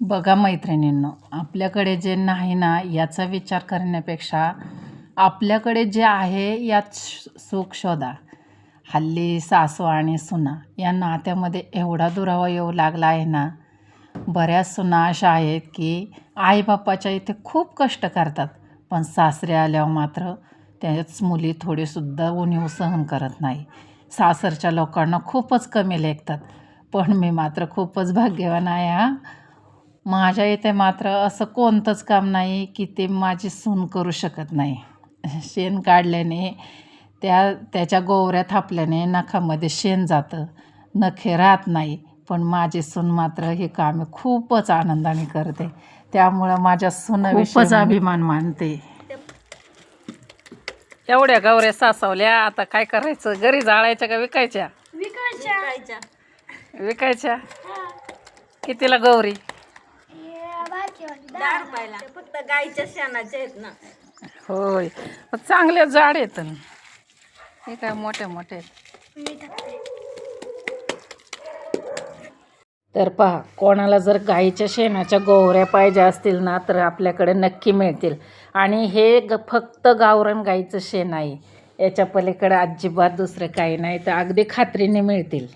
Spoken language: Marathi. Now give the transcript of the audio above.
बघा मैत्रिणींनो, आपल्याकडे जे नाही ना याचा विचार करण्यापेक्षा आपल्याकडे जे आहे यात सुख शोधा. हल्ली सासू आणि सुना या नात्यामध्ये एवढा दुरावा येऊ लागला आहे ना. बऱ्याच सुना अशा आहेत की आईबापाच्या इथे खूप कष्ट करतात, पण सासरे आल्यावर मात्र त्याच मुली थोडीसुद्धा उणीव सहन करत नाही. सासरच्या लोकांना खूपच कमी लेखतात. पण मी मात्र खूपच भाग्यवान आहे हा. माझ्या इथे मात्र असं कोणतंच काम नाही की ते माझी सून करू शकत नाही. शेण काढल्याने त्याच्या गोवऱ्या थापल्याने नखामध्ये शेण जातं, नखे राहत नाही. पण माझी सून मात्र हे कामे खूपच आनंदाने करते. त्यामुळं माझ्या सुनेविषयी खूपच अभिमान मानते. एवढ्या गौऱ्या सासवल्या, आता काय करायचं? घरी जाळायच्या का विकायच्या? विकायच्या. कितीला गौरी? 10 रुपयाला. फक्त गाईच्या शेणाचे आहेत ना. होय, पण चांगले झाड आहेत. हे काय मोठे मोठे आहेत. तर पहा, कोणाला जर गाईच्या शेणाच्या गोवऱ्या पाहिजे असतील ना तर आपल्याकडे नक्की मिळतील. आणि हे फक्त गावरान गाईचं शेण आहे. याच्या पलीकडे अजिबात दुसरं काही नाही, तर अगदी खात्रीने मिळतील.